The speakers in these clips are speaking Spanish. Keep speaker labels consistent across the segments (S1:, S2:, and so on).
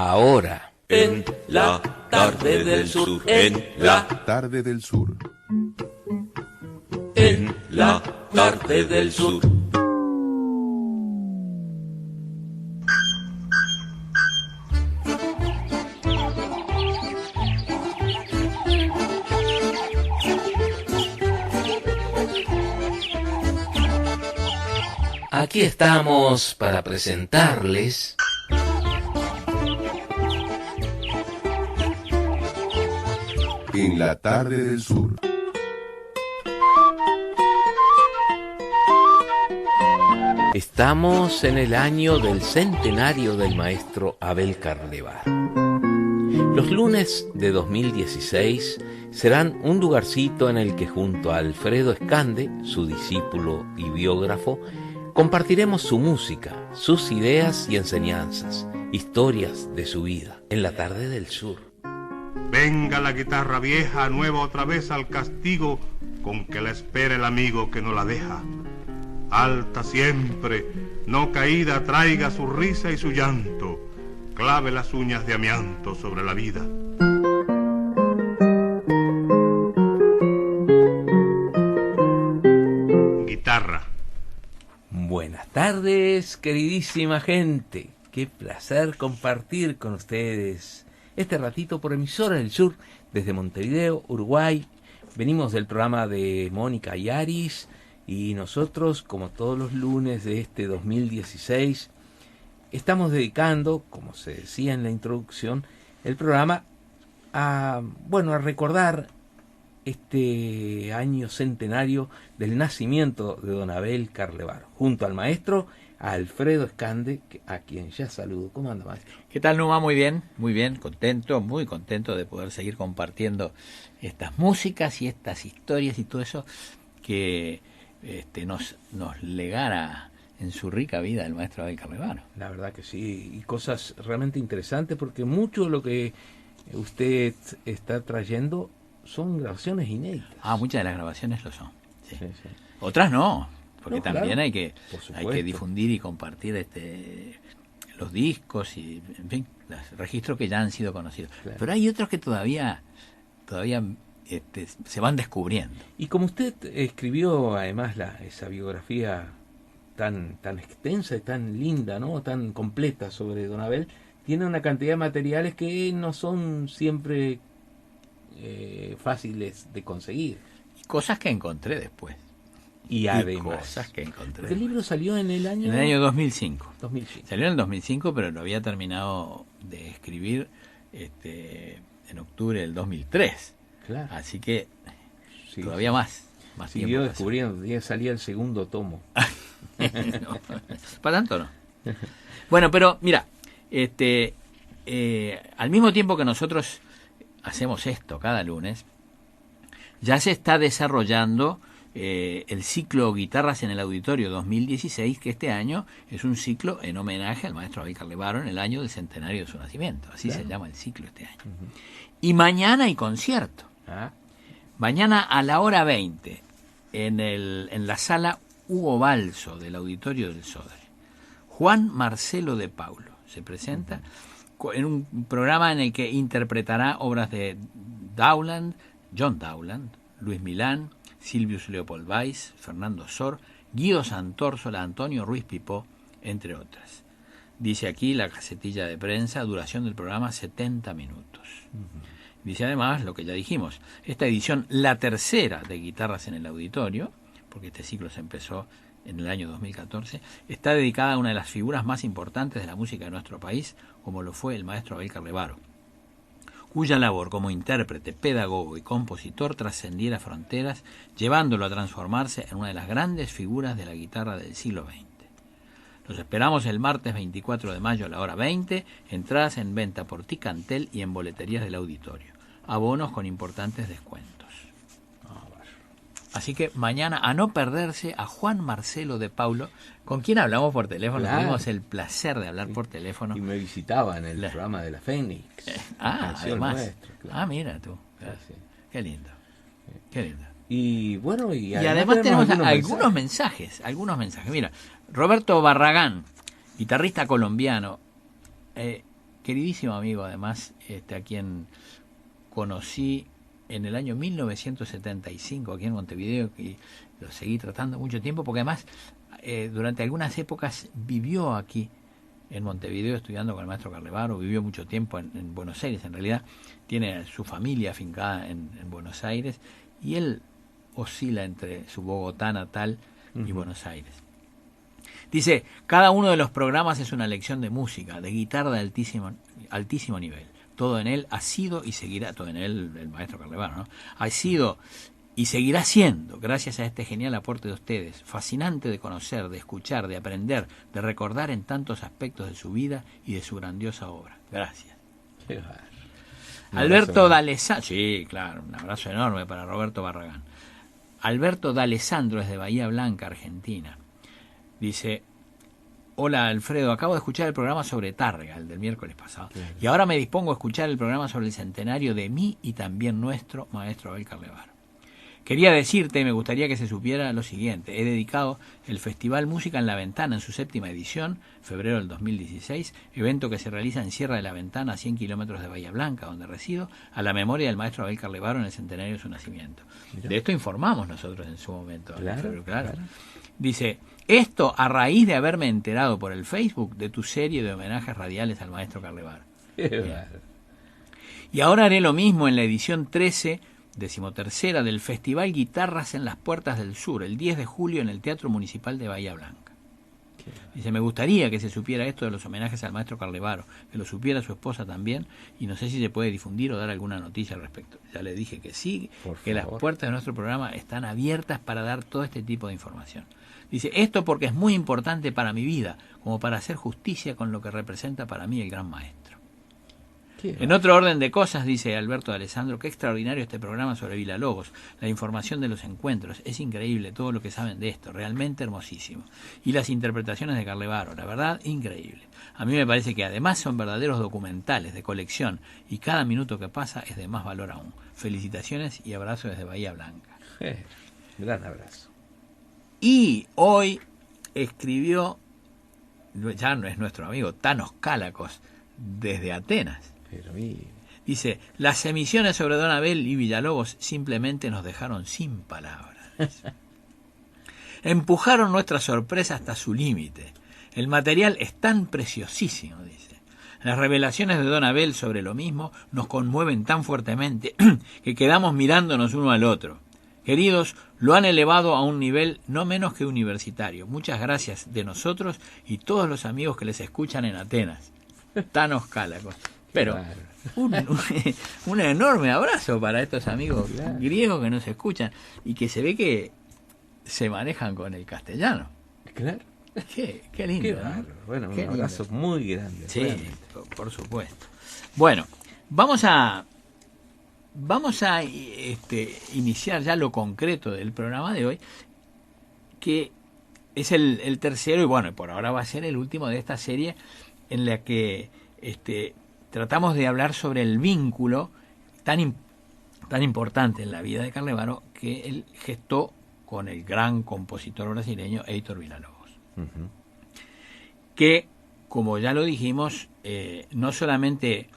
S1: ahora.
S2: En la tarde del sur, en la
S3: tarde del sur.
S2: En la tarde del sur.
S1: Aquí estamos para presentarles
S3: En la tarde del sur.
S1: Estamos en el año del centenario del maestro Abel Carlevaro. Los lunes de 2016 serán un lugarcito en el que junto a Alfredo Escande, su discípulo y biógrafo, compartiremos su música, sus ideas y enseñanzas, historias de su vida, en la tarde del sur.
S4: Venga la guitarra vieja, nueva otra vez al castigo, con que la espera el amigo que no la deja. Alta siempre, no caída, traiga su risa y su llanto, clave las uñas de amianto sobre la vida. Guitarra.
S1: Buenas tardes, queridísima gente. Qué placer compartir con ustedes este ratito por Emisora del Sur desde Montevideo, Uruguay. Venimos del programa de Mónica y Aris y nosotros, como todos los lunes de este 2016, estamos dedicando, como se decía en la introducción, el programa a recordar este año centenario del nacimiento de don Abel Carlevaro, junto al maestro Alfredo Escande, a quien ya saludo. ¿Cómo anda, maestro?
S5: ¿Qué tal, Numa? Muy bien, contento, muy contento de poder seguir compartiendo estas músicas y estas historias y todo eso que nos legara en su rica vida el maestro Abel Carlevaro.
S1: La verdad que sí, y cosas realmente interesantes, porque mucho de lo que usted está trayendo son grabaciones inéditas.
S5: Muchas de las grabaciones lo son. Sí.
S1: Sí, sí.
S5: Otras no, porque
S1: No,
S5: también
S1: claro,
S5: hay que difundir y compartir los discos y, en fin, los registros que ya han sido conocidos.
S1: Claro.
S5: Pero hay otros que todavía se van descubriendo.
S1: Y como usted escribió además esa biografía tan extensa y tan linda, ¿no?, tan completa sobre don Abel, tiene una cantidad de materiales que no son siempre fáciles de conseguir.
S5: Y cosas que encontré después.
S1: Y además,
S5: cosas que encontré.
S1: El libro salió en el año...
S5: En el año 2005.
S1: 2005.
S5: Salió en el 2005, pero lo había terminado de escribir en octubre del 2003.
S1: Claro.
S5: Así que
S1: Sí,
S5: todavía más
S1: siguió
S5: tiempo.
S1: descubriendo, ya salía el segundo tomo.
S5: No, para tanto no. Bueno, pero mira, al mismo tiempo que nosotros hacemos esto cada lunes, ya se está desarrollando el ciclo Guitarras en el Auditorio 2016, que este año es un ciclo en homenaje al maestro Abel Carlevaro en el año del centenario de su nacimiento. Así
S1: Claro.
S5: se llama el ciclo este año. Y mañana hay concierto. Mañana a la hora 20 en la sala Hugo Balso del Auditorio del Sodre. Juan Marcelo de Paulo se presenta en un programa en el que interpretará obras de Dowland, John Dowland, Luis Milán, Silvius Leopold Weiss, Fernando Sor, Guido Santórsola, Antonio Ruiz Pipó, entre otras. Dice aquí la casetilla de prensa, duración del programa 70 minutos. Dice además lo que ya dijimos, esta edición, la tercera de Guitarras en el Auditorio, porque este ciclo se empezó en el año 2014, está dedicada a una de las figuras más importantes de la música de nuestro país, como lo fue el maestro Abel Carlevaro, cuya labor como intérprete, pedagogo y compositor trascendiera fronteras, llevándolo a transformarse en una de las grandes figuras de la guitarra del siglo XX. Los esperamos el martes 24 de mayo a la hora 20, entradas en venta por Ticantel y en boleterías del auditorio. Abonos con importantes descuentos. Así que mañana a no perderse a Juan Marcelo de Paulo, con quien hablamos por teléfono.
S1: Claro.
S5: Tuvimos el placer de hablar por teléfono.
S1: Y me visitaba en el programa de la Fénix.
S5: Además.
S1: Nuestra, claro.
S5: Mira tú. Claro.
S1: Sí.
S5: Qué lindo. Qué lindo.
S1: Y bueno, y
S5: además tenemos algunos mensajes. Mira, Roberto Barragán, guitarrista colombiano, que queridísimo amigo, además, a quien conocí en el año 1975 aquí en Montevideo, y lo seguí tratando mucho tiempo, porque además durante algunas épocas vivió aquí en Montevideo estudiando con el maestro Carlevaro, vivió mucho tiempo en Buenos Aires, en realidad tiene su familia afincada en Buenos Aires, y él oscila entre su Bogotá natal y Buenos Aires. Dice, cada uno de los programas es una lección de música, de guitarra de altísimo nivel. Todo en él ha sido y seguirá, todo en él el maestro Carlevaro, ¿no? Ha sido y seguirá siendo, gracias a este genial aporte de ustedes, fascinante de conocer, de escuchar, de aprender, de recordar en tantos aspectos de su vida y de su grandiosa obra. Gracias. Alberto D'Alessandro, sí, claro, un abrazo enorme para Roberto Barragán. Alberto D'Alessandro es de Bahía Blanca, Argentina. Dice, hola Alfredo, acabo de escuchar el programa sobre Tárrega, el del miércoles pasado, claro, y ahora me dispongo a escuchar el programa sobre el centenario de mí y también nuestro maestro Abel Carlevaro. Quería decirte, me gustaría que se supiera lo siguiente, he dedicado el Festival Música en la Ventana en su 7ª edición, febrero del 2016, evento que se realiza en Sierra de la Ventana, a 100 kilómetros de Bahía Blanca, donde resido, a la memoria del maestro Abel Carlevaro en el centenario de su nacimiento. Mirá. De esto informamos nosotros en su momento. Claro. Dice, esto a raíz de haberme enterado por el Facebook de tu serie de homenajes radiales al maestro Carlevaro. Y ahora haré lo mismo en la edición 13, 13ª del Festival Guitarras en las Puertas del Sur, el 10 de julio en el Teatro Municipal de Bahía Blanca. Dice, me gustaría que se supiera esto de los homenajes al maestro Carlevaro, que lo supiera su esposa también, y no sé si se puede difundir o dar alguna noticia al respecto. Ya le dije que sí, que las puertas de nuestro programa están abiertas para dar todo este tipo de información. Dice, esto porque es muy importante para mi vida, como para hacer justicia con lo que representa para mí el gran maestro. En otro orden de cosas, dice Alberto D'Alessandro, qué extraordinario este programa sobre Villalobos, la información de los encuentros, es increíble todo lo que saben de esto, realmente hermosísimo. Y las interpretaciones de Carlevaro, la verdad, increíble. A mí me parece que además son verdaderos documentales de colección y cada minuto que pasa es de más valor aún. Felicitaciones y abrazos desde Bahía Blanca.
S1: Gran abrazo.
S5: Y hoy escribió, ya no es nuestro amigo, Thanos Cálacos, desde Atenas. Dice, las emisiones sobre Don Abel y Villalobos simplemente nos dejaron sin palabras. Empujaron nuestra sorpresa hasta su límite. El material es tan preciosísimo, dice. Las revelaciones de Don Abel sobre lo mismo nos conmueven tan fuertemente que quedamos mirándonos uno al otro. Queridos, lo han elevado a un nivel no menos que universitario. Muchas gracias de nosotros y todos los amigos que les escuchan en Atenas. Thanos Cálacos. Pero un enorme abrazo para estos amigos griegos que nos escuchan y que se ve que se manejan con el castellano.
S1: Claro.
S5: Qué lindo.
S1: Qué bárbaro. Bueno, un abrazo muy grande.
S5: Sí, por supuesto. Bueno, vamos a iniciar ya lo concreto del programa de hoy, que es el tercero y bueno, por ahora va a ser el último de esta serie en la que tratamos de hablar sobre el vínculo tan importante en la vida de Carlevaro que él gestó con el gran compositor brasileño Heitor Villa-Lobos. Que, como ya lo dijimos, no solamente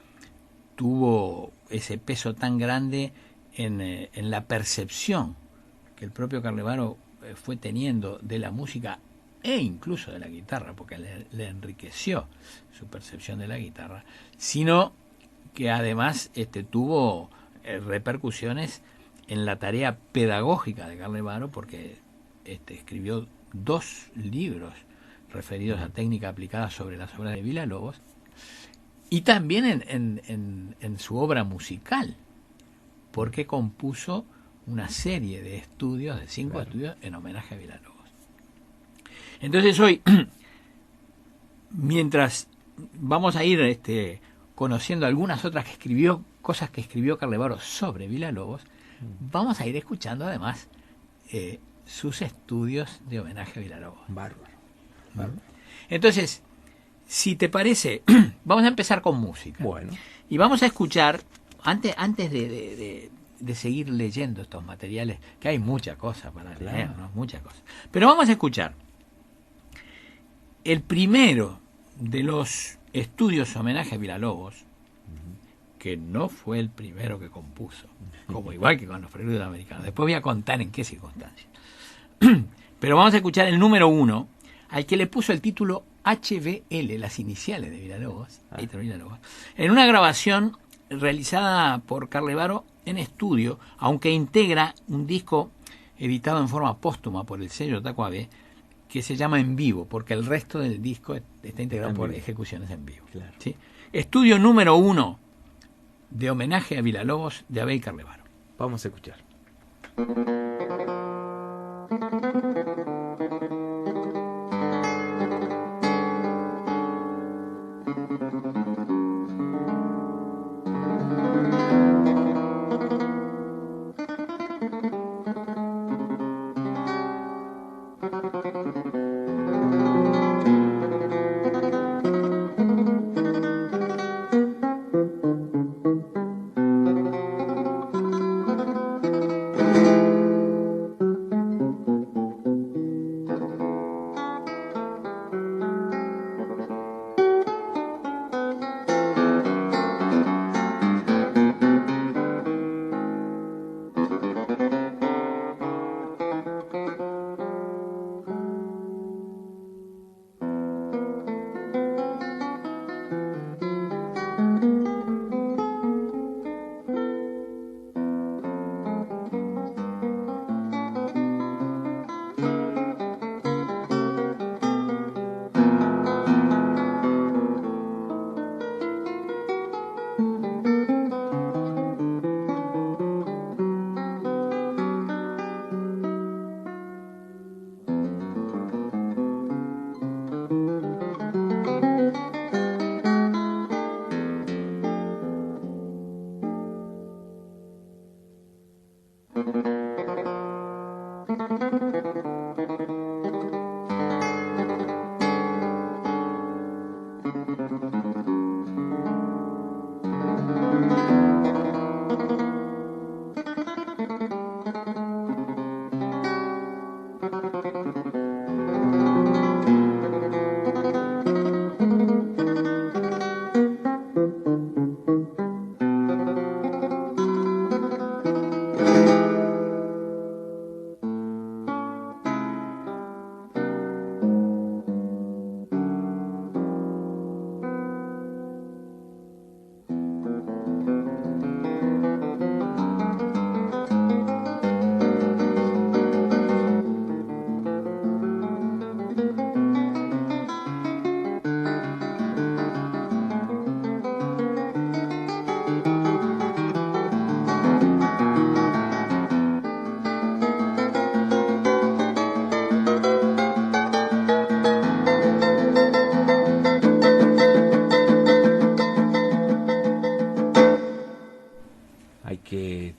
S5: tuvo ese peso tan grande en la percepción que el propio Carlevaro fue teniendo de la música e incluso de la guitarra, porque le enriqueció su percepción de la guitarra, sino que además tuvo repercusiones en la tarea pedagógica de Carlevaro, porque escribió 2 libros referidos a técnica aplicada sobre las obras de Villa-Lobos, y también en su obra musical, porque compuso una serie de estudios, de 5 estudios en homenaje a Villa-Lobos. Entonces hoy, mientras vamos a ir conociendo algunas otras cosas que escribió Carlevaro sobre Villa-Lobos, vamos a ir escuchando además sus estudios de homenaje a Villa-Lobos.
S1: Bárbaro.
S5: Entonces, si te parece, vamos a empezar con música.
S1: Bueno.
S5: Y vamos a escuchar, antes de seguir leyendo estos materiales, que hay muchas cosas para leer, ¿no? Muchas cosas. Pero vamos a escuchar el primero de los Estudios Homenaje a Villalobos, que no fue el primero que compuso, como igual que con los preludios americanos. Después voy a contar en qué circunstancias. Pero vamos a escuchar el número 1, al que le puso el título HBL, las iniciales de Villalobos, Villalobos, en una grabación realizada por Carlevaro en estudio, aunque integra un disco editado en forma póstuma por el sello Taco AB, que se llama En Vivo, porque el resto del disco está integrado por ejecuciones en vivo.
S1: Claro.
S5: ¿Sí? Estudio número 1 de Homenaje a Villalobos de Abel Carlevaro.
S1: Vamos a escuchar.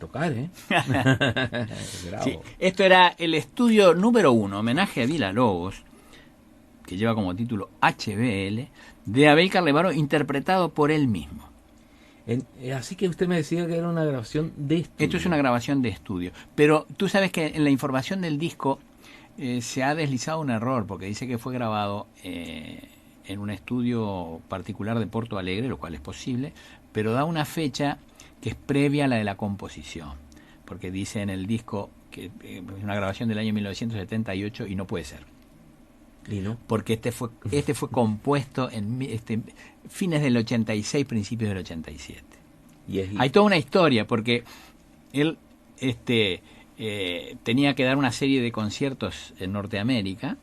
S1: tocar, ¿eh?
S5: Sí, esto era el estudio número 1, homenaje a Villalobos, que lleva como título HBL, de Abel Carlevaro, interpretado por él mismo.
S1: Así que usted me decía que era una grabación de estudio.
S5: Esto es una grabación de estudio. Pero tú sabes que en la información del disco se ha deslizado un error, porque dice que fue grabado en un estudio particular de Porto Alegre, lo cual es posible, pero da una fecha que es previa a la de la composición, porque dice en el disco que es una grabación del año 1978 y no puede ser.
S1: ¿Y no?
S5: Porque este fue compuesto en fines del 86, principios del 87. Hay toda una historia, porque él tenía que dar una serie de conciertos en Norteamérica,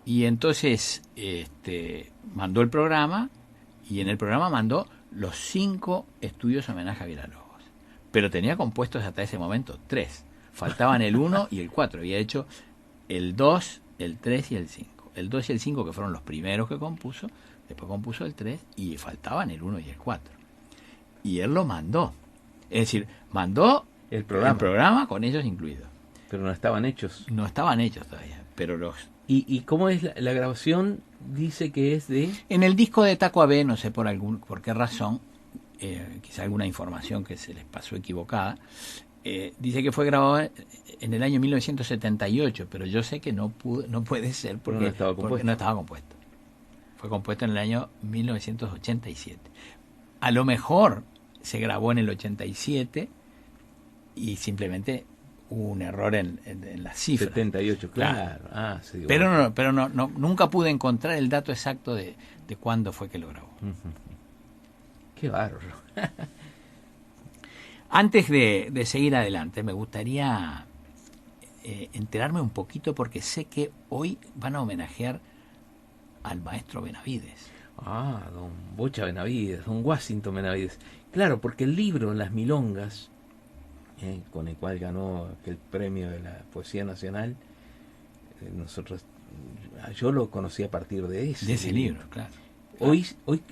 S5: y entonces mandó el programa, y en el programa mandó los 5 estudios homenaje a Villalobos. Pero tenía compuestos hasta ese momento 3. Faltaban el 1 y el 4. Había hecho el 2, el 3 y el 5. El 2 y el 5 que fueron los primeros que compuso, después compuso el 3 y faltaban el 1 y el 4. Y él lo mandó. Es decir, mandó el programa con ellos incluidos.
S1: Pero no estaban hechos.
S5: No estaban hechos todavía, pero los...
S1: ¿Y cómo es la grabación? Dice que es de...
S5: En el disco de Taco AB, no sé por qué razón, quizá alguna información que se les pasó equivocada, dice que fue grabado en el año 1978, pero yo sé que no puede ser porque no estaba compuesto. Fue compuesto en el año 1987. A lo mejor se grabó en el 87 y simplemente hubo un error en las cifras.
S1: 78, claro. Ah, sí,
S5: Pero nunca pude encontrar el dato exacto de cuándo fue que lo grabó.
S1: Qué bárbaro.
S5: Antes de seguir adelante, me gustaría enterarme un poquito, porque sé que hoy van a homenajear al maestro Benavides.
S1: Ah, don Bocha Benavides, don Washington Benavides. Claro, porque el libro Las Milongas, con el cual ganó aquel premio de la Poesía Nacional, yo lo conocí a partir de ese
S5: libro, claro.
S1: Hoy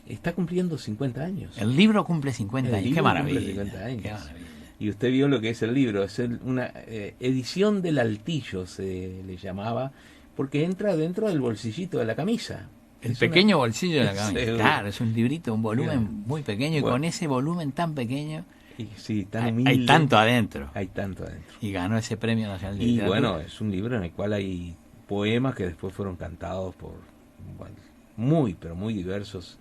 S1: está cumpliendo 50 años.
S5: El libro cumple 50 años. Qué maravilla.
S1: 50 años.
S5: Qué maravilla.
S1: Y usted vio lo que es el libro. Es una edición del altillo, se le llamaba, porque entra dentro del bolsillito de la camisa.
S5: El pequeño bolsillo de la camisa.
S1: Seguro.
S5: Claro, es un librito, un volumen muy pequeño, y
S1: bueno,
S5: con ese volumen tan pequeño
S1: tan humilde,
S5: hay tanto adentro.
S1: Hay tanto adentro.
S5: Y ganó ese Premio Nacional de
S1: Y
S5: Literatura.
S1: bueno, es un libro en el cual hay poemas que después fueron cantados por muy diversos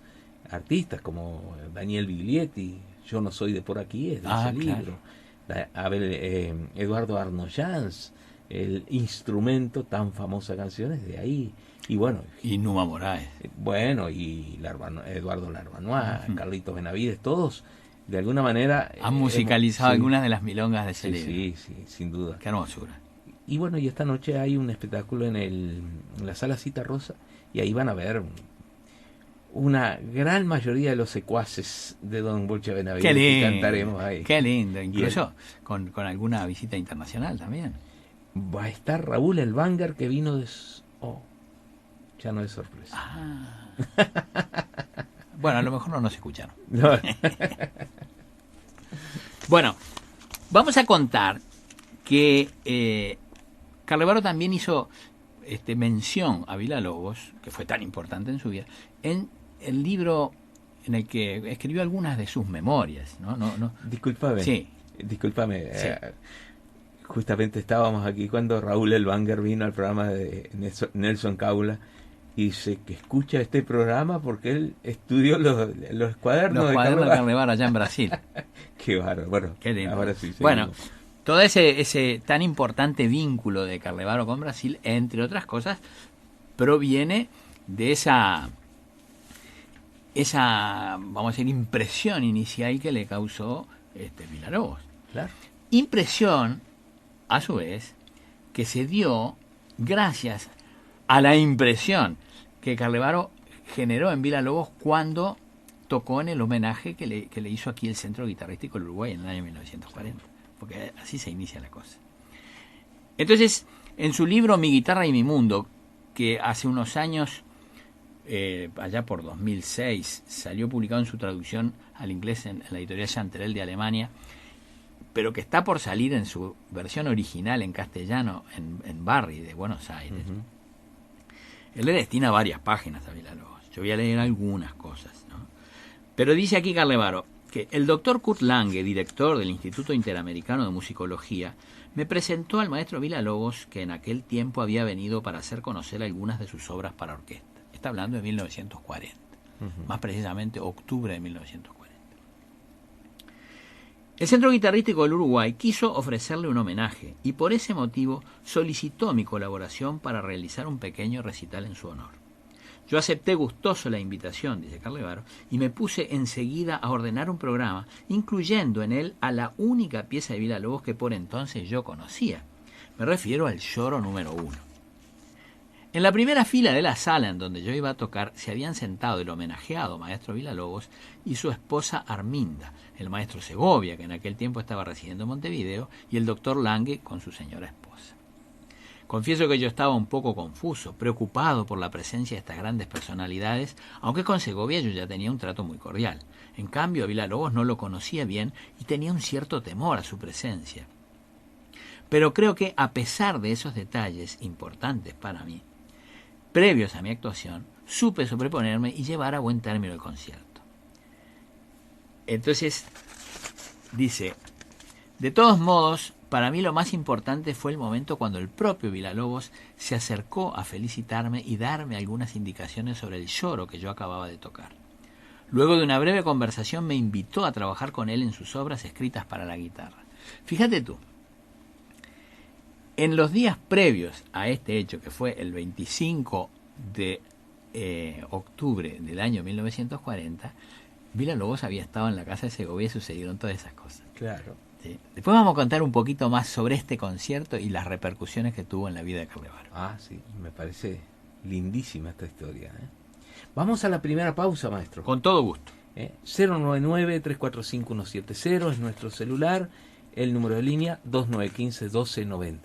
S1: artistas, como Daniel Biglietti, Yo no soy de por aquí, es de ese libro. Eduardo Arnoyanz, el instrumento, tan famosa canción, es de ahí. Y bueno,
S5: y Numa Moraes.
S1: Bueno, y Eduardo Larbanois, Carlitos Benavides, todos de alguna manera
S5: han musicalizado algunas de las milongas de ese libro.
S1: Sí, sin duda.
S5: Qué hermosura.
S1: Y bueno, y esta noche hay un espectáculo en la Sala Cita Rosa, y ahí van a ver una gran mayoría de los secuaces de don Bocha Benavides.
S5: Qué lindo,
S1: que cantaremos ahí.
S5: Qué lindo, incluso con alguna visita internacional también.
S1: Va a estar Raúl Elbanger, que vino de... ya no es sorpresa.
S5: Bueno, a lo mejor no nos escucharon.
S1: No.
S5: Bueno, vamos a contar que Carlevaro también hizo mención a Villa-Lobos, que fue tan importante en su vida, en el libro en el que escribió algunas de sus memorias. ¿No?
S1: Discúlpame.
S5: Sí.
S1: Discúlpame. Sí. Justamente estábamos aquí cuando Raúl Elbanger vino al programa de Nelson Caula, y dice que escucha este programa porque él estudió los cuadernos
S5: de Carlevaro allá en Brasil.
S1: Qué bárbaro. Bueno,
S5: qué lindo.
S1: Ahora sí.
S5: Bueno, todo ese tan importante vínculo de Carlevaro con Brasil, entre otras cosas, proviene de esa vamos a decir, impresión inicial que le causó Villa-Lobos.
S1: Claro.
S5: Impresión, a su vez, que se dio gracias a la impresión que Carlevaro generó en Villa-Lobos cuando tocó en el homenaje que le hizo aquí el Centro Guitarrístico del Uruguay en el año 1940, porque así se inicia la cosa. Entonces, en su libro Mi guitarra y mi mundo, que hace unos años, allá por 2006, salió publicado en su traducción al inglés en la editorial Chanterelle de Alemania, pero que está por salir en su versión original en castellano en Barry de Buenos Aires. Él le destina varias páginas a Villa-Lobos. Yo voy a leer algunas cosas, ¿no? Pero dice aquí Carlevaro que el doctor Kurt Lange, director del Instituto Interamericano de Musicología, me presentó al maestro Villa-Lobos, que en aquel tiempo había venido para hacer conocer algunas de sus obras para orquesta. Está hablando de 1940, más precisamente octubre de 1940. El Centro Guitarrístico del Uruguay quiso ofrecerle un homenaje y por ese motivo solicitó mi colaboración para realizar un pequeño recital en su honor. Yo acepté gustoso la invitación, dice Carlevaro, y me puse enseguida a ordenar un programa, incluyendo en él a la única pieza de Villa-Lobos que por entonces yo conocía. Me refiero al Lloro número 1. En la primera fila de la sala en donde yo iba a tocar se habían sentado el homenajeado maestro Villa-Lobos y su esposa Arminda, el maestro Segovia, que en aquel tiempo estaba residiendo en Montevideo, y el doctor Lange con su señora esposa. Confieso que yo estaba un poco confuso, preocupado por la presencia de estas grandes personalidades, aunque con Segovia yo ya tenía un trato muy cordial. En cambio, a Villa-Lobos no lo conocía bien y tenía un cierto temor a su presencia. Pero creo que, a pesar de esos detalles importantes para mí, previos a mi actuación, supe sobreponerme y llevar a buen término el concierto. Entonces, dice, de todos modos, para mí lo más importante fue el momento cuando el propio Villalobos se acercó a felicitarme y darme algunas indicaciones sobre el lloro que yo acababa de tocar. Luego de una breve conversación me invitó a trabajar con él en sus obras escritas para la guitarra. Fíjate tú, en los días previos a este hecho, que fue el 25 de octubre del año 1940, Villalobos había estado en la casa de Segovia y sucedieron todas esas cosas.
S1: Claro.
S5: ¿Sí? Después vamos a contar un poquito más sobre este concierto y las repercusiones que tuvo en la vida de Carlevaro.
S1: Ah, sí, me parece lindísima esta historia. Vamos a la primera pausa, maestro.
S5: Con todo gusto.
S1: 099-345-170 es nuestro celular, el número de línea 2915-1290.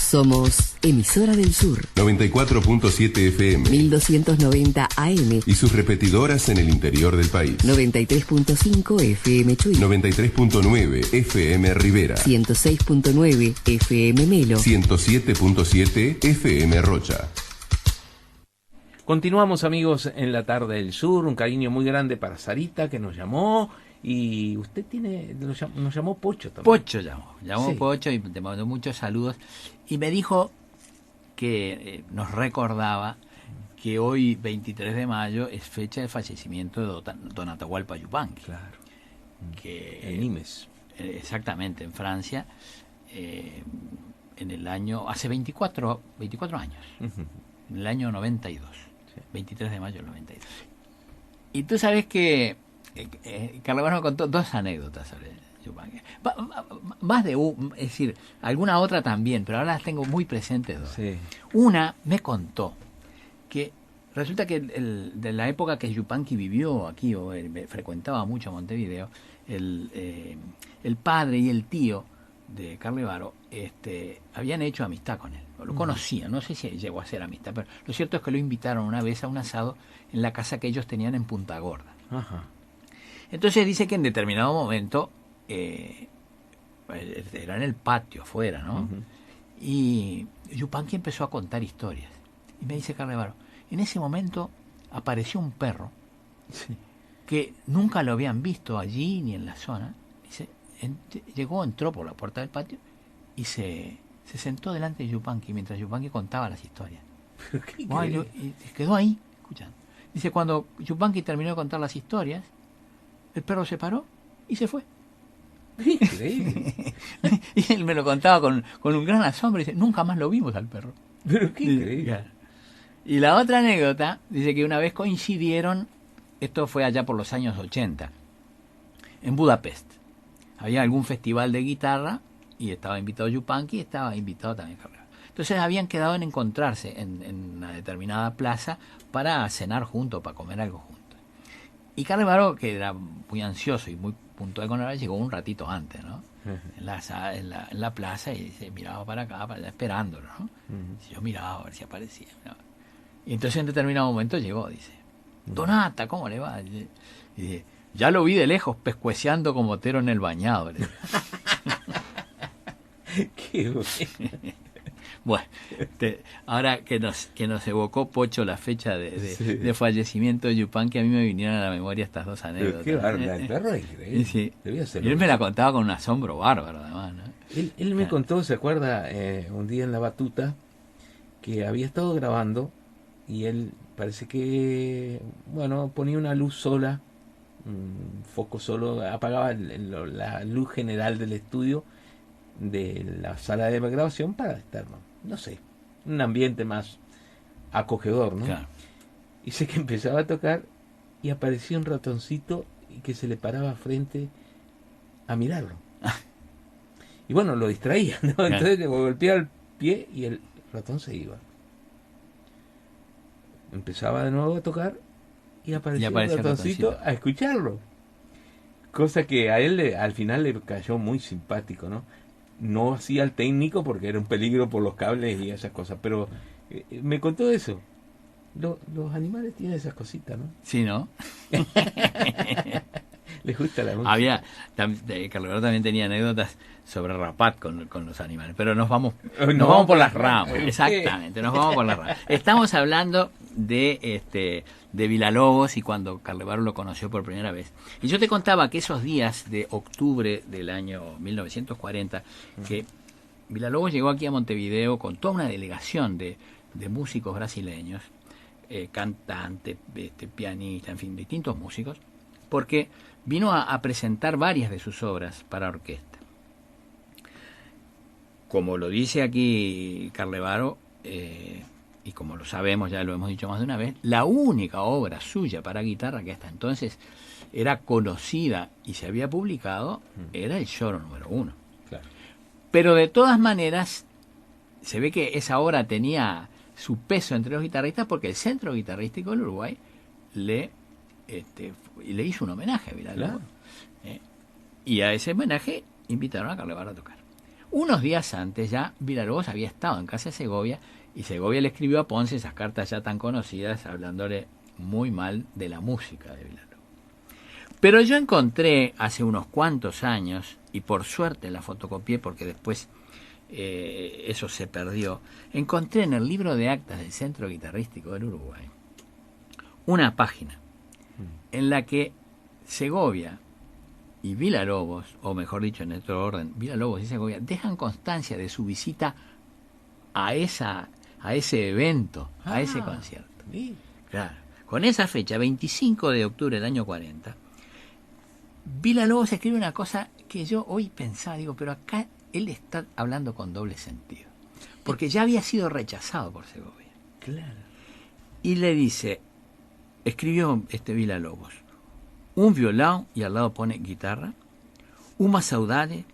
S6: Somos Emisora del Sur
S3: 94.7 FM
S6: 1290 AM
S3: y sus repetidoras en el interior del país.
S6: 93.5 FM Chuy
S3: 93.9 FM Rivera
S6: 106.9 FM Melo
S3: 107.7 FM Rocha.
S1: Continuamos, amigos, en la tarde del sur. Un cariño muy grande para Sarita, que nos llamó. Y usted nos llamó Pocho también.
S5: Pocho llamó sí. Pocho y te mandó muchos saludos. Y me dijo que nos recordaba que hoy, 23 de mayo, es fecha de fallecimiento de Don Atahualpa Yupanqui.
S1: Claro.
S5: Que,
S1: en Nimes.
S5: Exactamente, en Francia, en el año, hace 24 años, en el año 92, sí. 23 de mayo del 92. Y tú sabes que Carlevaro me contó dos anécdotas sobre Yupanqui. Más de es decir, alguna otra también, pero ahora las tengo muy presentes dos.
S1: Sí.
S5: Una me contó que resulta que de la época que Yupanqui vivió aquí, o frecuentaba mucho Montevideo, el padre y el tío de Carlevaro habían hecho amistad con él, lo conocían, no sé si llegó a ser amistad, pero lo cierto es que lo invitaron una vez a un asado en la casa que ellos tenían en Punta Gorda.
S1: Ajá.
S5: Entonces dice que en determinado momento era en el patio afuera, ¿no? Uh-huh. Y Yupanqui empezó a contar historias. Y me dice Carlevaro, en ese momento apareció un perro sí. que nunca lo habían visto allí ni en la zona. Dice, entró por la puerta del patio y se sentó delante de Yupanqui mientras Yupanqui contaba las historias. Y quedó ahí, escuchando. Dice, cuando Yupanqui terminó de contar las historias, el perro se paró y se fue.
S1: Increíble.
S5: Y él me lo contaba con un gran asombro. Dice, nunca más lo vimos al perro.
S1: Pero qué increíble.
S5: Y la otra anécdota dice que una vez coincidieron, esto fue allá por los años 80, en Budapest. Había algún festival de guitarra y estaba invitado Yupanqui y estaba invitado también Carlevaro. Entonces habían quedado en encontrarse en una determinada plaza para cenar juntos, para comer algo juntos. Y Carlevaro, que era muy ansioso y muy puntual con la hora, llegó un ratito antes, ¿no? Uh-huh. en la plaza y se miraba para acá, esperándolo, ¿no? Uh-huh. Yo miraba a ver si aparecía, ¿no? Y entonces en determinado momento llegó, dice, Donata, ¿cómo le va? Y dice, ya lo vi de lejos pescueceando como Otero en el bañado.
S1: Qué bueno.
S5: Bueno, ahora que nos evocó Pocho la fecha de fallecimiento de Yupanqui, a mí me vinieron a la memoria estas dos anécdotas.
S1: Qué bárbaro, el perro es increíble.
S5: Sí. Y él me la contaba con un asombro bárbaro, además, ¿no?
S1: Él me contó, ¿se acuerda? Un día en la batuta, que había estado grabando y él parece que, ponía una luz sola, un foco solo, apagaba la luz general del estudio, de la sala de grabación para estar, no sé, un ambiente más acogedor, ¿no? Claro. Y sé que empezaba a tocar y aparecía un ratoncito y que se le paraba frente a mirarlo. Y bueno, lo distraía, ¿no? Claro. Entonces le golpeaba el pie y el ratón se iba. Empezaba de nuevo a tocar y aparecía el ratoncito a escucharlo. Cosa que a él al final le cayó muy simpático, ¿no? No hacía el técnico porque era un peligro por los cables y esas cosas, pero me contó eso. Los animales tienen esas cositas, ¿no?
S5: Sí, ¿no?
S1: Les gusta la música.
S5: Carlevaro también tenía anécdotas sobre Rapat con los animales, pero nos vamos por las ramas. Exactamente, nos vamos por las ramas. Estamos hablando de Villalobos y cuando Carlevaro lo conoció por primera vez. Y yo te contaba que esos días de octubre del año 1940, que Villalobos llegó aquí a Montevideo con toda una delegación de músicos brasileños, cantantes, pianistas, en fin, distintos músicos, porque vino a presentar varias de sus obras para orquesta. Como lo dice aquí Carlevaro, y como lo sabemos, ya lo hemos dicho más de una vez, la única obra suya para guitarra que hasta entonces era conocida y se había publicado era el Lloro número 1.
S1: Claro.
S5: Pero de todas maneras, se ve que esa obra tenía su peso entre los guitarristas porque el Centro Guitarrístico del Uruguay le hizo un homenaje a Villalobos.
S1: Claro.
S5: Y a ese homenaje invitaron a Carlevaro a tocar. Unos días antes ya Villalobos había estado en casa de Segovia y Segovia le escribió a Ponce esas cartas ya tan conocidas hablándole muy mal de la música de Villalobos. Pero yo encontré hace unos cuantos años, y por suerte la fotocopié porque después eso se perdió, encontré en el libro de actas del Centro Guitarrístico del Uruguay una página en la que Segovia y Villalobos, o mejor dicho en otro orden, Villalobos y Segovia, dejan constancia de su visita a ese evento, a ese concierto.
S1: Sí.
S5: Claro. Con esa fecha, 25 de octubre del año 40, Villalobos escribe una cosa que yo hoy pensaba, digo, pero acá él está hablando con doble sentido, porque ya había sido rechazado por Segovia.
S1: Claro.
S5: Y le dice, escribió Villalobos, un violão, y al lado pone guitarra, uma saudade,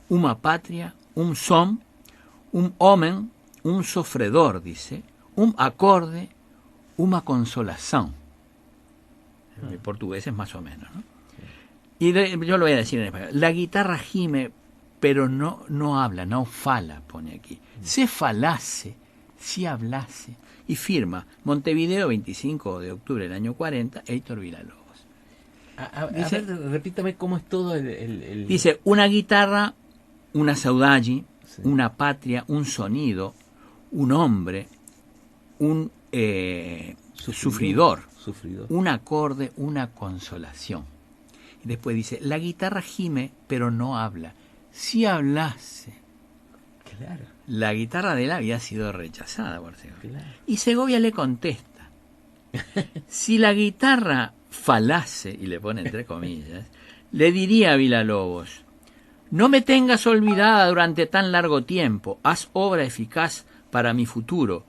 S5: uma pátria, un som, un homem, un sofredor, dice, un acorde, una consolación. En portugués es más o menos, ¿no? Y yo lo voy a decir en español. La guitarra gime, pero no habla, no fala, pone aquí. Se falase, si hablase. Y firma, Montevideo, 25 de octubre del año 40, Héctor Villalobos.
S1: Dice, a ver, repítame cómo es todo
S5: Dice, una guitarra, una saudade,
S1: sí,
S5: una patria, un sonido, un hombre, un sufridor, un acorde, una consolación. Y después dice, la guitarra gime, pero no habla. Si hablase.
S1: Claro.
S5: La guitarra de él había sido rechazada por Segovia.
S1: Claro.
S5: Y Segovia le contesta, si la guitarra falase, y le pone entre comillas, le diría a Villalobos, no me tengas olvidada durante tan largo tiempo, haz obra eficaz para mi futuro,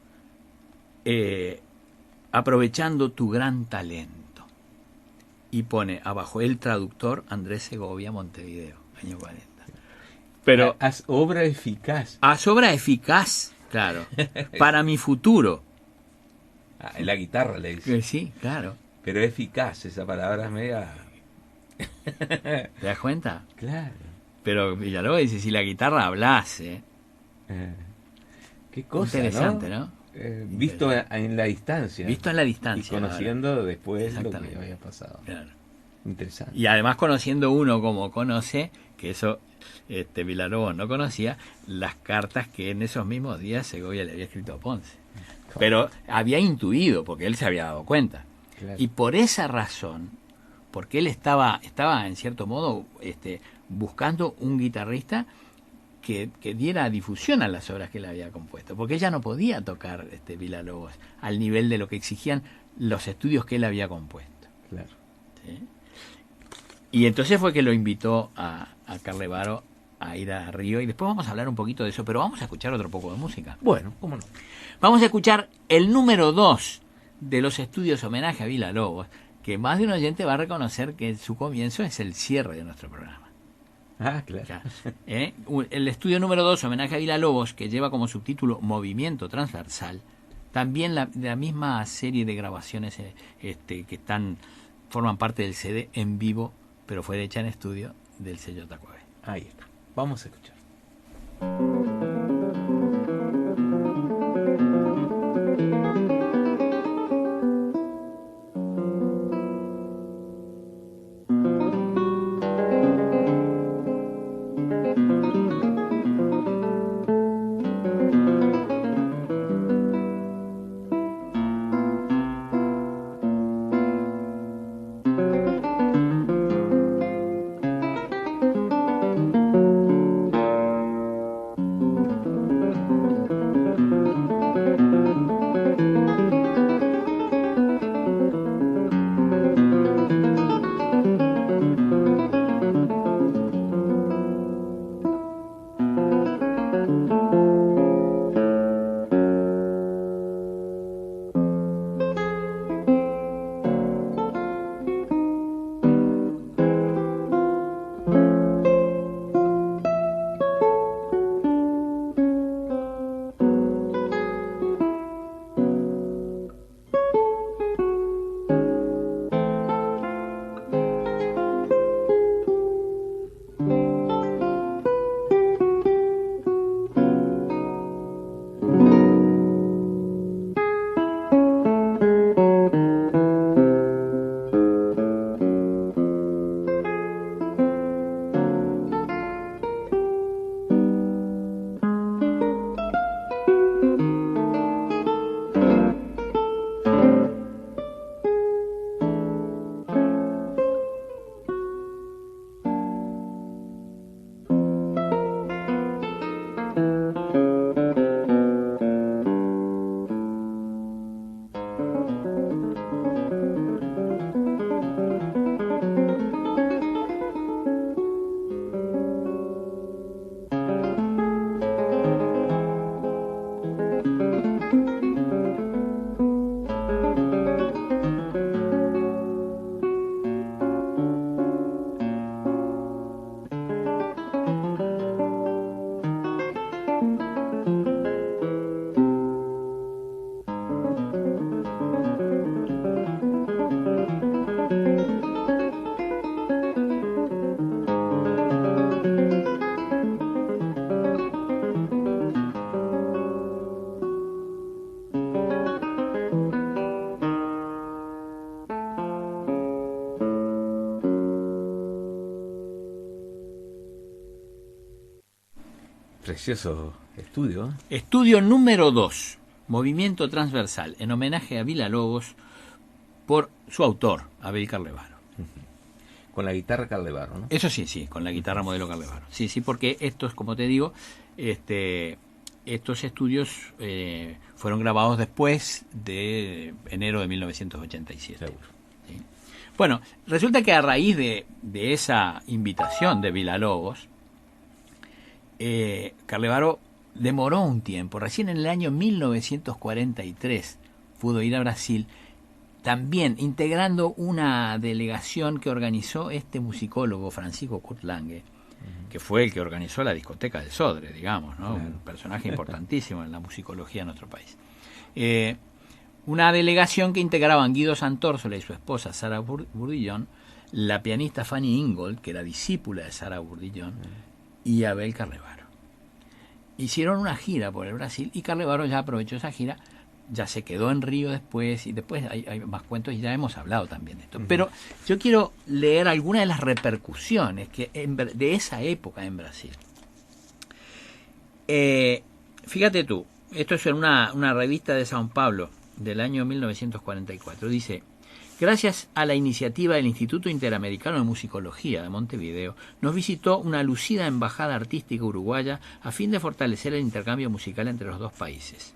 S5: aprovechando tu gran talento. Y pone abajo el traductor Andrés Segovia, Montevideo, año 40. Pero
S1: haz obra eficaz.
S5: Haz obra eficaz, claro, para mi futuro.
S1: En la guitarra le dice.
S5: Sí, claro.
S1: Pero eficaz, esa palabra es media...
S5: ¿Te das cuenta?
S1: Claro.
S5: Pero Villalobos dice, si la guitarra hablase...
S1: Qué cosa,
S5: interesante, ¿no?
S1: Visto en la distancia.
S5: Visto en la distancia.
S1: Y conociendo
S5: ahora.
S1: Después lo que había pasado.
S5: Claro.
S1: Interesante.
S5: Y además conociendo uno como conoce, que eso Villalobos no conocía, las cartas que en esos mismos días Segovia le había escrito a Ponce. Pero había intuido, porque él se había dado cuenta.
S1: Claro.
S5: Y por esa razón, porque él estaba en cierto modo buscando un guitarrista que diera difusión a las obras que él había compuesto, porque ella no podía tocar Villalobos al nivel de lo que exigían los estudios que él había compuesto.
S1: Claro.
S5: ¿Sí? Y entonces fue que lo invitó a Carlevaro a ir a Río, y después vamos a hablar un poquito de eso, pero vamos a escuchar otro poco de música.
S1: Bueno, cómo no.
S5: Vamos a escuchar el número 2 de los estudios homenaje a Villalobos, que más de un oyente va a reconocer que su comienzo es el cierre de nuestro programa.
S1: Ah, claro.
S5: El estudio número 2, homenaje a Villalobos, que lleva como subtítulo Movimiento Transversal, también la misma serie de grabaciones que forman parte del CD en vivo, pero fue hecha en estudio del sello Tacuave.
S1: Ahí está. Vamos a escuchar. precioso estudio.
S5: Estudio número 2, Movimiento Transversal, en homenaje a Villa-Lobos por su autor, Abel Carlevaro.
S1: Con la guitarra Carlevaro, ¿no?
S5: Eso sí, con la guitarra modelo Carlevaro. Sí, porque estos, como te digo, estos estudios fueron grabados después de enero de 1987.
S1: Seguro.
S5: ¿Sí? Bueno, resulta que a raíz de esa invitación de Villa-Lobos, Carlevaro demoró un tiempo. Recién en el año 1943 pudo ir a Brasil, también integrando una delegación que organizó este musicólogo Francisco Kurt Lange, que fue el que organizó la discoteca del Sodre, digamos, ¿no?
S1: Claro.
S5: Un personaje importantísimo en la musicología de nuestro país. Una delegación que integraban Guido Santórsola y su esposa Sara Bourdillon, la pianista Fanny Ingold, que era discípula de Sara Bourdillon, y Abel Carlevaro. Hicieron una gira por el Brasil y Carlevaro ya aprovechó esa gira, ya se quedó en Río después, y después hay más cuentos y ya hemos hablado también de esto. Pero yo quiero leer algunas de las repercusiones de esa época en Brasil. Fíjate tú, esto es en una revista de São Paulo del año 1944. Dice: gracias a la iniciativa del Instituto Interamericano de Musicología de Montevideo, nos visitó una lucida embajada artística uruguaya a fin de fortalecer el intercambio musical entre los dos países.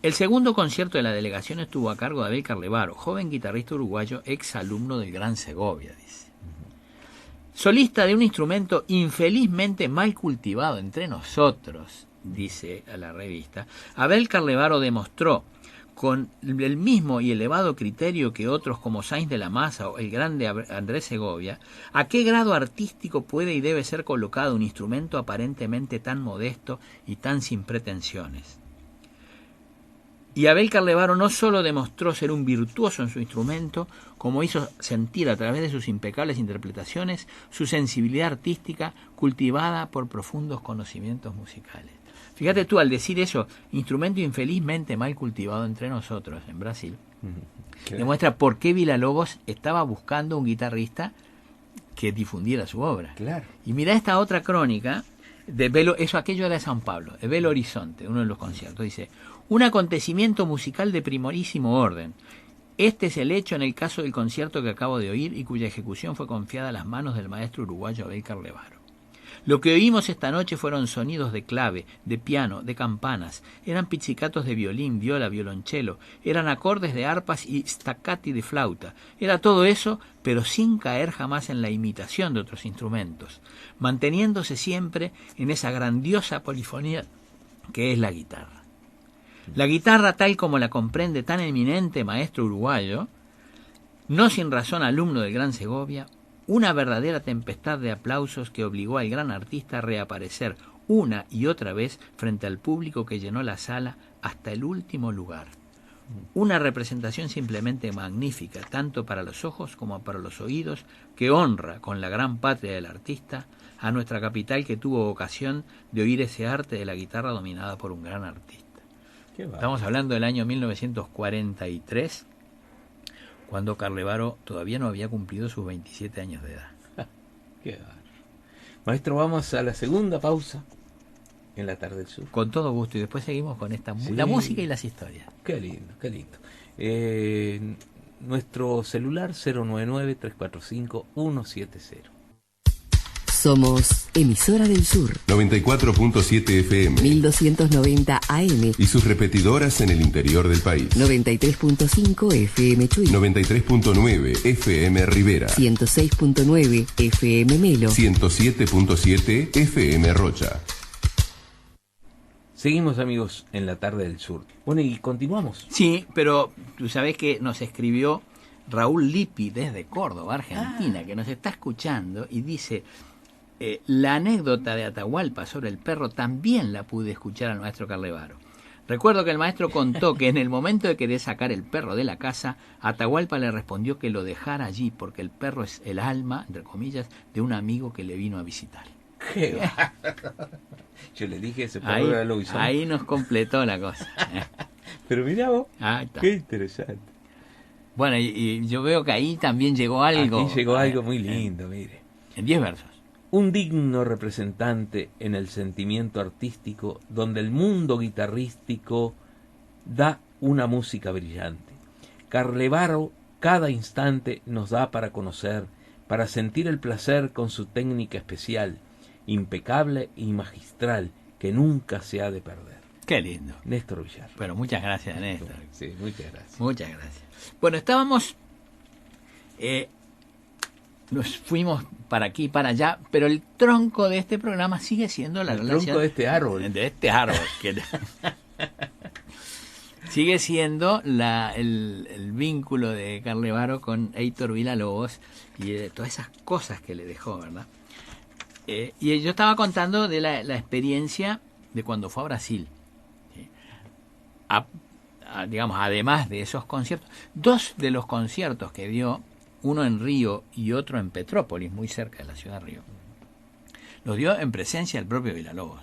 S5: El segundo concierto de la delegación estuvo a cargo de Abel Carlevaro, joven guitarrista uruguayo, ex alumno del Gran Segovia, dice. Solista de un instrumento infelizmente mal cultivado entre nosotros, dice a la revista, Abel Carlevaro demostró con el mismo y elevado criterio que otros como Sainz de la Maza o el grande Andrés Segovia, a qué grado artístico puede y debe ser colocado un instrumento aparentemente tan modesto y tan sin pretensiones. Y Abel Carlevaro no solo demostró ser un virtuoso en su instrumento, como hizo sentir a través de sus impecables interpretaciones su sensibilidad artística cultivada por profundos conocimientos musicales. Fíjate tú, al decir eso, instrumento infelizmente mal cultivado entre nosotros en Brasil, demuestra por qué Villa-Lobos estaba buscando un guitarrista que difundiera su obra.
S1: Claro.
S5: Y mira esta otra crónica, aquello era de São Paulo, de Belo Horizonte, uno de los conciertos, dice: un acontecimiento musical de primorísimo orden. Este es el hecho en el caso del concierto que acabo de oír y cuya ejecución fue confiada a las manos del maestro uruguayo Abel Carlevaro. Lo que oímos esta noche fueron sonidos de clave, de piano, de campanas, eran pizzicatos de violín, viola, violonchelo, eran acordes de arpas y staccati de flauta. Era todo eso, pero sin caer jamás en la imitación de otros instrumentos, manteniéndose siempre en esa grandiosa polifonía que es la guitarra. La guitarra, tal como la comprende tan eminente maestro uruguayo, no sin razón alumno del Gran Segovia, una verdadera tempestad de aplausos que obligó al gran artista a reaparecer una y otra vez frente al público que llenó la sala hasta el último lugar. Una representación simplemente magnífica, tanto para los ojos como para los oídos, que honra con la gran patria del artista a nuestra capital, que tuvo ocasión de oír ese arte de la guitarra dominada por un gran artista. Estamos hablando del año 1943, cuando Carlevaro todavía no había cumplido sus 27 años de edad.
S1: Qué bárbaro. Maestro, vamos a la segunda pausa en la tarde del sur.
S5: Con todo gusto, y después seguimos con la música y las historias.
S1: Qué lindo, qué lindo. Nuestro celular 099-345-170.
S6: Somos Emisora del Sur.
S3: 94.7 FM.
S6: 1290 AM.
S3: Y sus repetidoras en el interior del país.
S6: 93.5 FM Chuy.
S3: 93.9 FM Rivera.
S6: 106.9 FM Melo.
S3: 107.7 FM Rocha.
S1: Seguimos, amigos, en la tarde del sur. Bueno, y continuamos.
S5: Sí, pero tú sabes que nos escribió Raúl Lippi desde Córdoba, Argentina, que nos está escuchando y dice: la anécdota de Atahualpa sobre el perro también la pude escuchar al maestro Carlevaro. Recuerdo que el maestro contó que en el momento de querer sacar el perro de la casa, Atahualpa le respondió que lo dejara allí porque el perro es el alma, entre comillas, de un amigo que le vino a visitar.
S1: Qué yo le dije ese perro era lobizón.
S5: Ahí nos completó la cosa.
S1: Pero mirá vos,
S5: Ahí está.
S1: qué interesante.
S5: Bueno, y yo veo que ahí también llegó algo.
S1: Aquí llegó algo muy lindo, mire.
S5: En 10 versos.
S1: un digno representante en el sentimiento artístico donde el mundo guitarrístico da una música brillante. Carlevaro cada instante nos da para conocer, para sentir el placer con su técnica especial, impecable y magistral, que nunca se ha de perder.
S5: Qué lindo.
S1: Néstor Villar.
S5: Bueno, muchas gracias, Néstor.
S1: Sí, muchas gracias.
S5: Muchas gracias. Bueno, estábamos... nos fuimos para aquí y para allá, pero el tronco de este programa sigue siendo la relación...
S1: El tronco de este árbol.
S5: De este árbol. Sigue siendo el vínculo de Carlevaro con Heitor Villa-Lobos y de todas esas cosas que le dejó, ¿verdad? Y yo estaba contando de la experiencia de cuando fue a Brasil. ¿Sí? Digamos, además de esos conciertos, 2 de los conciertos que dio, uno en Río y otro en Petrópolis, muy cerca de la ciudad de Río, los dio en presencia del propio Villa-Lobos.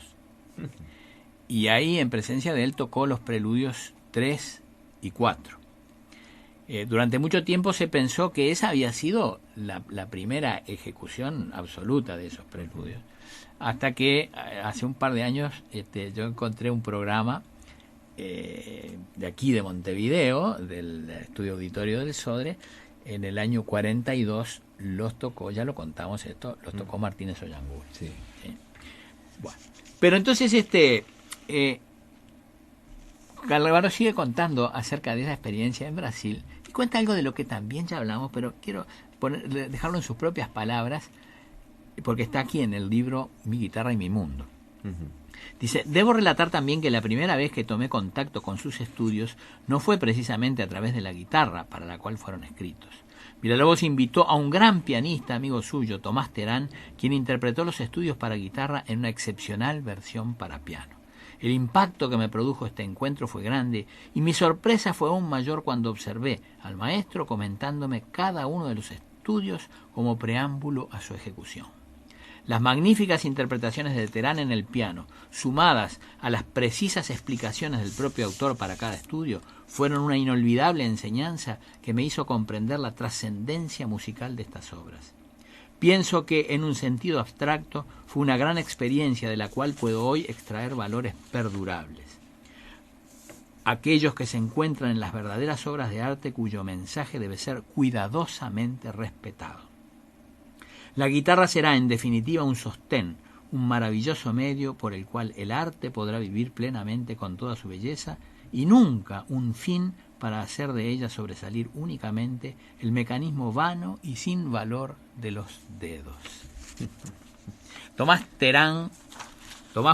S5: Y ahí, en presencia de él, tocó los preludios 3 y 4. Durante mucho tiempo se pensó que esa había sido la primera ejecución absoluta de esos preludios. Hasta que hace un par de años yo encontré un programa de aquí de Montevideo, del Estudio Auditorio del Sodre. En el año 42 los tocó, ya lo contamos esto, los tocó Martínez Ollangún.
S1: Sí.
S5: ¿Sí? Bueno, pero entonces Carlevaro sigue contando acerca de esa experiencia en Brasil y cuenta algo de lo que también ya hablamos, pero quiero dejarlo en sus propias palabras porque está aquí en el libro Mi guitarra y mi mundo. Dice: debo relatar también que la primera vez que tomé contacto con sus estudios no fue precisamente a través de la guitarra para la cual fueron escritos. Villa-Lobos invitó a un gran pianista amigo suyo, Tomás Terán, quien interpretó los estudios para guitarra en una excepcional versión para piano. El impacto que me produjo este encuentro fue grande y mi sorpresa fue aún mayor cuando observé al maestro comentándome cada uno de los estudios como preámbulo a su ejecución. Las magníficas interpretaciones de Terán en el piano, sumadas a las precisas explicaciones del propio autor para cada estudio, fueron una inolvidable enseñanza que me hizo comprender la trascendencia musical de estas obras. Pienso que, en un sentido abstracto, fue una gran experiencia de la cual puedo hoy extraer valores perdurables. Aquellos que se encuentran en las verdaderas obras de arte cuyo mensaje debe ser cuidadosamente respetado. La guitarra será, en definitiva, un sostén, un maravilloso medio por el cual el arte podrá vivir plenamente con toda su belleza y nunca un fin para hacer de ella sobresalir únicamente el mecanismo vano y sin valor de los dedos. Tomás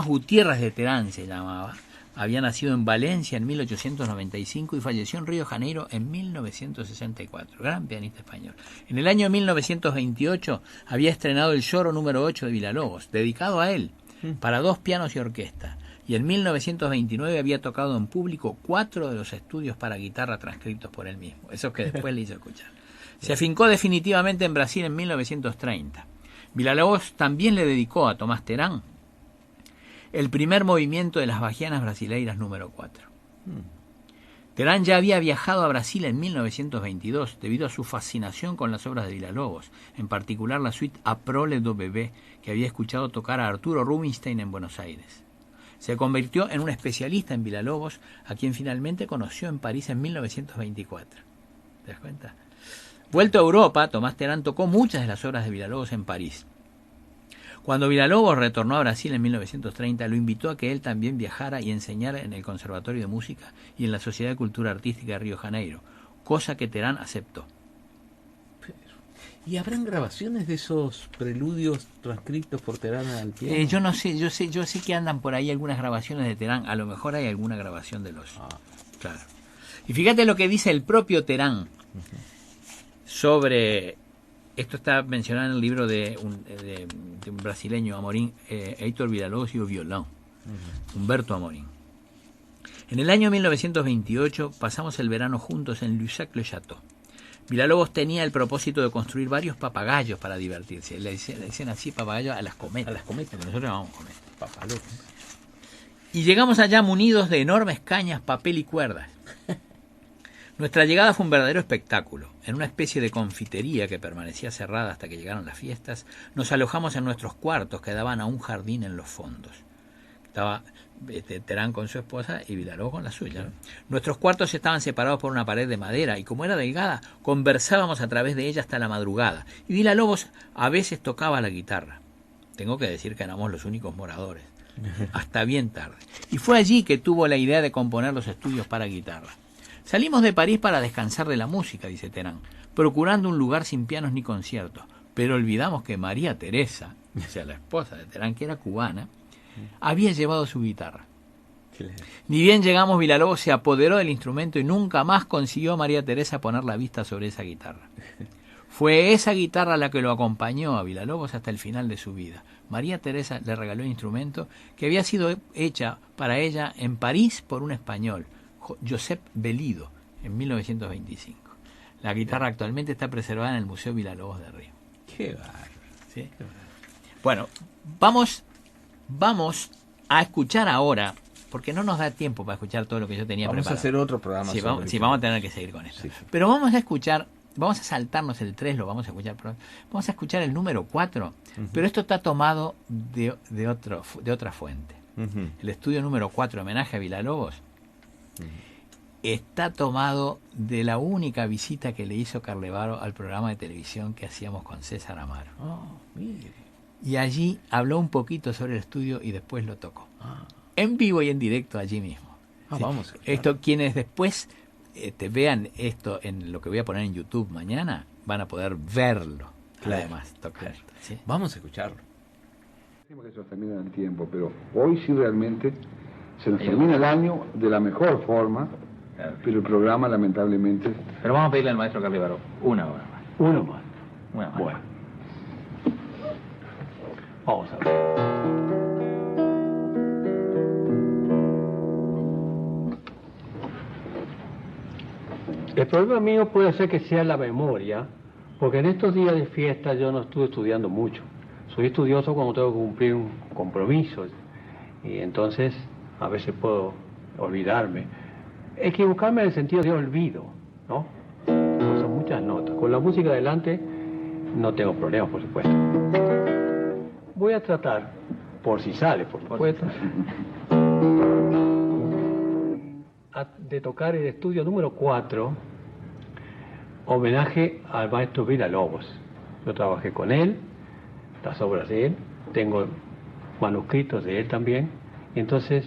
S5: Gutiérrez de Terán se llamaba. Había nacido en Valencia en 1895 y falleció en Río de Janeiro en 1964. Gran pianista español. En el año 1928 había estrenado el Lloro número 8 de Villa-Lobos, dedicado a él, para 2 pianos y orquesta. Y en 1929 había tocado en público 4 de los estudios para guitarra transcritos por él mismo. Esos que después le hizo escuchar. Se afincó definitivamente en Brasil en 1930. Villa-Lobos también le dedicó a Tomás Terán el primer movimiento de las Bahianas Brasileiras número 4. Terán ya había viajado a Brasil en 1922 debido a su fascinación con las obras de Villa-Lobos, en particular la suite A Prole do Bebé, que había escuchado tocar a Arturo Rubinstein en Buenos Aires. Se convirtió en un especialista en Villa-Lobos, a quien finalmente conoció en París en 1924. ¿Te das cuenta? Vuelto a Europa, Tomás Terán tocó muchas de las obras de Villa-Lobos en París. Cuando Villa-Lobos retornó a Brasil en 1930, lo invitó a que él también viajara y enseñara en el Conservatorio de Música y en la Sociedad de Cultura Artística de Río de Janeiro, cosa que Terán aceptó.
S1: ¿Y habrán grabaciones de esos preludios transcritos por Terán al piano?
S5: Yo no sé, yo sé que andan por ahí algunas grabaciones de Terán, a lo mejor hay alguna grabación de los... Claro. Y fíjate lo que dice el propio Terán sobre... Esto está mencionado en el libro de un brasileño, Amorim, Heitor Villa-Lobos y o Violão, Humberto Amorim. En el año 1928 pasamos el verano juntos en Lusac-le-Château. Villa-Lobos tenía el propósito de construir varios papagayos para divertirse. Le dicen así papagayos a las cometas.
S1: A las cometas,
S5: que nosotros llamamos cometas.
S1: Papalote.
S5: Y llegamos allá munidos de enormes cañas, papel y cuerdas. Nuestra llegada fue un verdadero espectáculo. En una especie de confitería que permanecía cerrada hasta que llegaron las fiestas, nos alojamos en nuestros cuartos que daban a un jardín en los fondos. Estaba Terán con su esposa y Villalobos con la suya, ¿no? Nuestros cuartos estaban separados por una pared de madera y como era delgada, conversábamos a través de ella hasta la madrugada. Y Villalobos a veces tocaba la guitarra. Tengo que decir que éramos los únicos moradores. Hasta bien tarde. Y fue allí que tuvo la idea de componer los estudios para guitarra. Salimos de París para descansar de la música, dice Terán, procurando un lugar sin pianos ni conciertos. Pero olvidamos que María Teresa, o sea, la esposa de Terán, que era cubana, había llevado su guitarra. Ni bien llegamos, Villalobos se apoderó del instrumento y nunca más consiguió a María Teresa poner la vista sobre esa guitarra. Fue esa guitarra la que lo acompañó a Villalobos hasta el final de su vida. María Teresa le regaló el instrumento que había sido hecha para ella en París por un español, Josep Belido, en 1925. La guitarra actualmente está preservada en el Museo Villalobos de Río.
S1: Qué bárbaro.
S5: ¿Sí? Bueno, vamos a escuchar ahora, porque no nos da tiempo para escuchar todo lo que yo tenía preparado.
S1: Vamos a hacer otro programa.
S5: Sí, vamos a tener que seguir con esto. Sí. Pero vamos a saltarnos el 3, lo vamos a escuchar. Vamos a escuchar el número 4, pero esto está tomado de otra fuente. El estudio número 4, homenaje a Villalobos, está tomado de la única visita que le hizo Carlevaro al programa de televisión que hacíamos con César Amaro. Y allí habló un poquito sobre el estudio y después lo tocó. En vivo y en directo allí mismo. ¿Sí? Vamos. Esto, quienes después te vean esto en lo que voy a poner en YouTube mañana, van a poder verlo. Claro, además, tocar. Claro. ¿Sí?
S1: Vamos a escucharlo.
S7: Decimos que se nos termina el tiempo, pero hoy sí realmente se nos termina el año de la mejor forma, pero el programa lamentablemente...
S8: Pero vamos a pedirle al maestro Carlevaro una hora más.
S7: Uno más.
S8: Una más.
S7: Bueno. Vamos a ver. El problema mío puede ser que sea la memoria, porque en estos días de fiesta yo no estuve estudiando mucho. Soy estudioso cuando tengo que cumplir un compromiso, y entonces a veces puedo olvidarme. Equivocarme en el sentido de olvido, ¿no? Son muchas notas. Con la música adelante no tengo problemas, por supuesto. Voy a tratar, por si sale, por supuesto, de tocar el estudio número 4, homenaje al maestro Villalobos. Yo trabajé con él, las obras de él, tengo manuscritos de él también, y entonces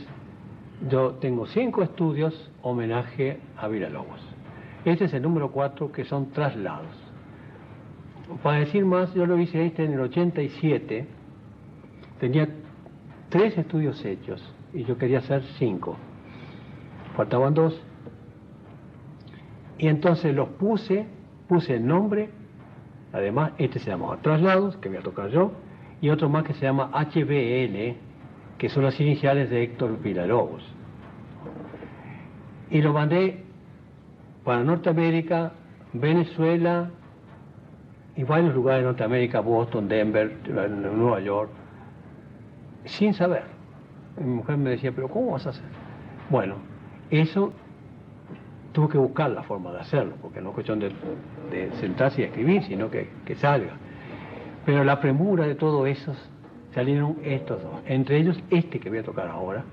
S7: yo tengo 5 estudios homenaje a Villalobos. Este es el número 4, que son traslados. Para decir más, yo lo hice en el 87, tenía 3 estudios hechos y yo quería hacer 5. Faltaban 2. Y entonces los puse el nombre, además este se llama Traslados, que voy a tocar yo, y otro más que se llama HBL, que son las iniciales de Héctor Villalobos. Y lo mandé para Norteamérica, Venezuela y varios lugares de Norteamérica, Boston, Denver, Nueva York, sin saber. Mi mujer me decía, pero ¿cómo vas a hacer? Bueno, eso tuve que buscar la forma de hacerlo, porque no es cuestión de sentarse y escribir, sino que salga. Pero la premura de todo eso, salieron estos 2, entre ellos este que voy a tocar ahora.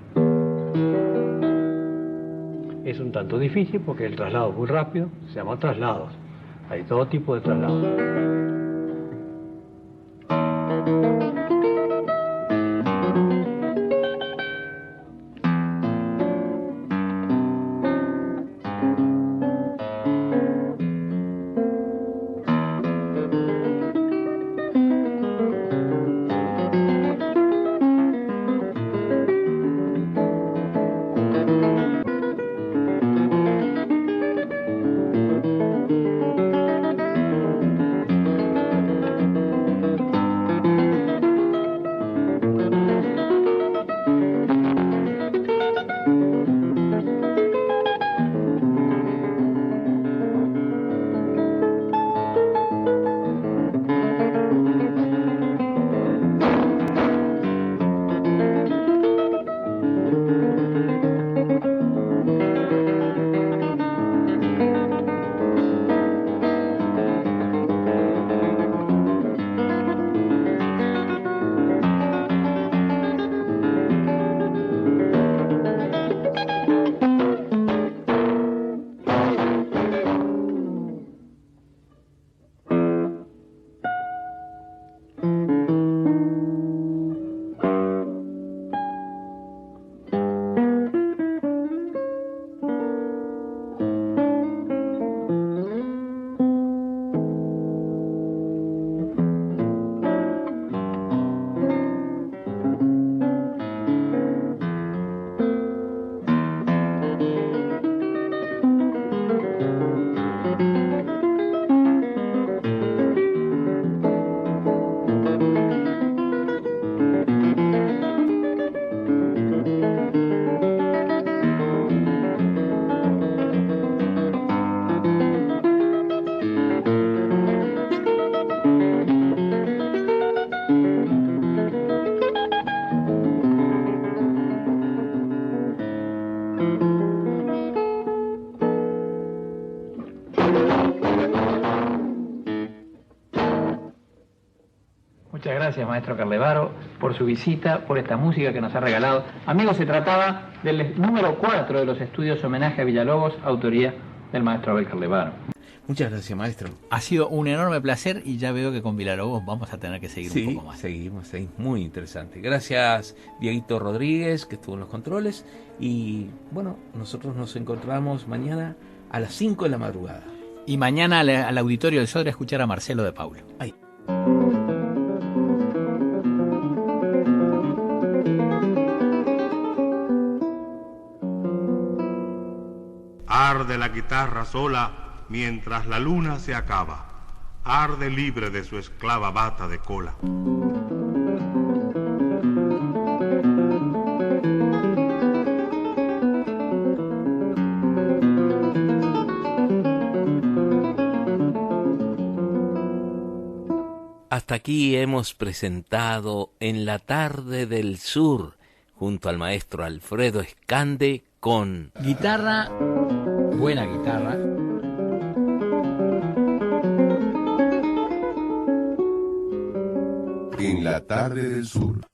S7: Es un tanto difícil porque el traslado es muy rápido, se llama traslados. Hay todo tipo de traslados.
S8: Muchas gracias, maestro Carlevaro, por su visita, por esta música que nos ha regalado. Amigos, se trataba del número 4 de los estudios Homenaje a Villalobos, autoría del maestro Abel Carlevaro.
S1: Muchas gracias, maestro.
S5: Ha sido un enorme placer y ya veo que con Villalobos vamos a tener que seguir un poco más.
S1: Seguimos, muy interesante. Gracias, Dieguito Rodríguez, que estuvo en los controles. Y bueno, nosotros nos encontramos mañana a las 5 de la madrugada.
S5: Y mañana al auditorio del Sodre a escuchar a Marcelo de Paulo.
S1: Ahí.
S4: Arde la guitarra sola mientras la luna se acaba. Arde libre de su esclava bata de cola.
S1: Hasta aquí hemos presentado En la tarde del sur, junto al maestro Alfredo Escande, con
S5: guitarra, buena guitarra.
S3: En la tarde del sur.